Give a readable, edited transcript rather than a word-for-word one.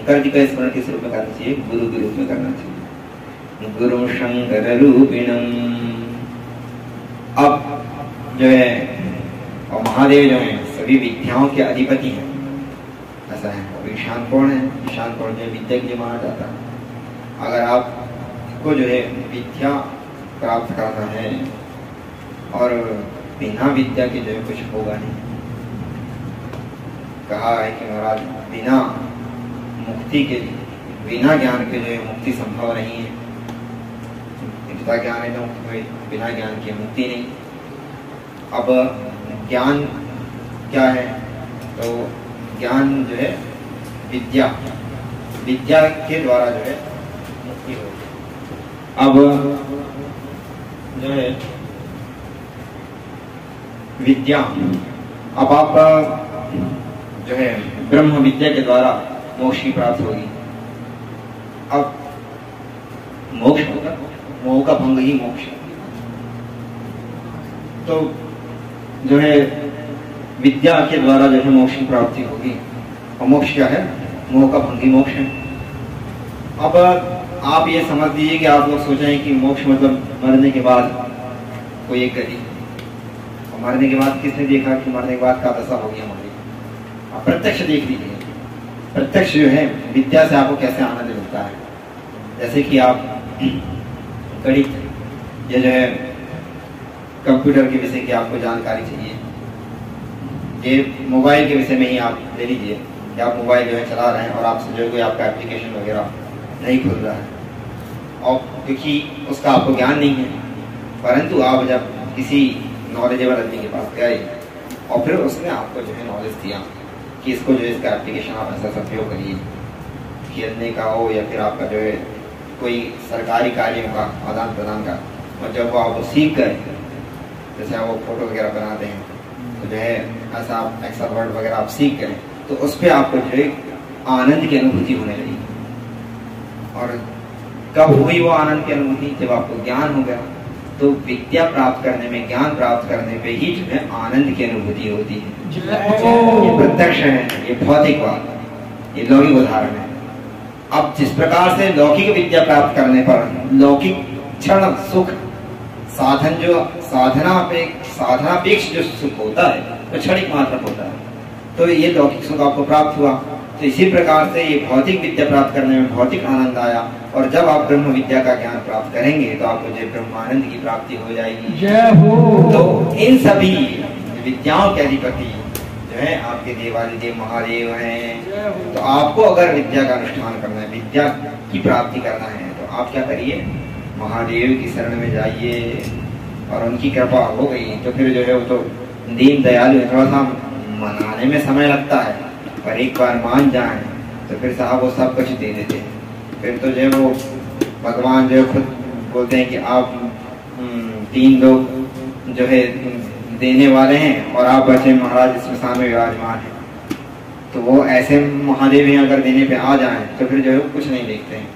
शंकर जी का स्मरण किस रूप में करना चाहिए? गुरु के रूप में करना चाहिए। गुरु शंकर रूपिणम। अब जो है और महादेव जो है सभी विद्याओं के अधिपति हैं, ऐसा है। और ईशान कौन है? ईशान कौन जो विद्या के लिए माना जाता है। अगर आपको जो है विद्या प्राप्त करना है और बिना विद्या के जो है कुछ होगा नहीं। कहा है कि महाराज बिना मुक्ति के, बिना ज्ञान के जो है मुक्ति संभव नहीं है। विद्या ज्ञान है तो बिना ज्ञान की मुक्ति नहीं। अब ज्ञान क्या है? तो ज्ञान जो है विद्या, विद्या के द्वारा जो है मुक्ति होगी। अब जो है विद्या, अब आप जो है ब्रह्म विद्या के द्वारा मोक्ष की प्राप्त होगी। अब मोक्ष होगा, मोह का भंग ही मोक्ष। तो जो है विद्या के द्वारा जो है मोक्ष की प्राप्ति होगी। और मोक्ष क्या है? मोह का भंग ही मोक्ष है। अब आप ये समझ लीजिए कि आप लोग सोचें कि मोक्ष मतलब मरने के बाद कोई एक गति। और मरने के बाद किसने देखा कि मरने के बाद क्या दशा होगी हमारी? आप प्रत्यक्ष देख लीजिए। प्रत्यक्ष जो है विद्या से आपको कैसे आनंद मिलता है। जैसे कि आप गणित या जो है कंप्यूटर के विषय की आपको जानकारी चाहिए, ये मोबाइल के विषय में ही आप ले लीजिए कि आप मोबाइल जो है चला रहे हैं और आपसे जो कोई आपका एप्लीकेशन वगैरह नहीं खुल रहा है, और क्योंकि उसका आपको ज्ञान नहीं है। परंतु आप जब किसी नॉलेजेबल आदमी के पास गए और फिर उसने आपको जो है नॉलेज दिया कि इसको जो है इसका एप्लीकेशन आप ऐसा उपयोग करिए, खेलने का हो या फिर आपका जो है कोई सरकारी कार्यों का आदान प्रदान का, और जब वो आप सीख गए, जैसे आप वो फोटो वगैरह बनाते हैं तो जो है ऐसा आप एक्सेल वर्ड वगैरह आप सीख गए, तो उस पर आपको जो है आनंद की अनुभूति होने लगी। और कब हुई वो आनंद की अनुभूति? जब आपको ज्ञान हो गया। तो विद्या प्राप्त करने में, ज्ञान प्राप्त करने पे ही जो है आनंद की अनुभूति होती है। ये प्रत्यक्ष है, ये भौतिक बात, ये लौकिक उदाहरण है। अब जिस प्रकार से लौकिक विद्या प्राप्त करने पर लौकिक क्षण सुख साधन जो साधनापेक्ष जो सुख होता है वो क्षणिक मात्र होता है, तो ये लौकिक सुख आपको प्राप्त हुआ। तो इसी प्रकार से ये भौतिक विद्या प्राप्त करने में भौतिक आनंद आया, और जब आप ब्रह्म विद्या का ज्ञान प्राप्त करेंगे तो आपको जो ब्रह्मानंद की प्राप्ति हो जाएगी। जय हो। तो इन सभी विद्याओं के अधिपति जो है आपके देवादिदेव महादेव हैं। तो आपको अगर विद्या का अनुष्ठान करना है, विद्या की प्राप्ति करना है, तो आप क्या करिए? महादेव की शरण में जाइए, और उनकी कृपा हो गई तो फिर जो है वो तो दीन दयालु है। थोड़ा सा मनाने में समय लगता है, पर एक बार मान जाए तो फिर साहब वो सब कुछ दे देते हैं। फिर तो जो है वो भगवान जो है खुद बोलते हैं कि आप 3 लोग जो है देने वाले हैं और आप बचे महाराज स्मशान में विराजमान हैं। तो वो ऐसे महादेव अगर देने पे आ जाएं तो फिर जो है कुछ नहीं देखते हैं।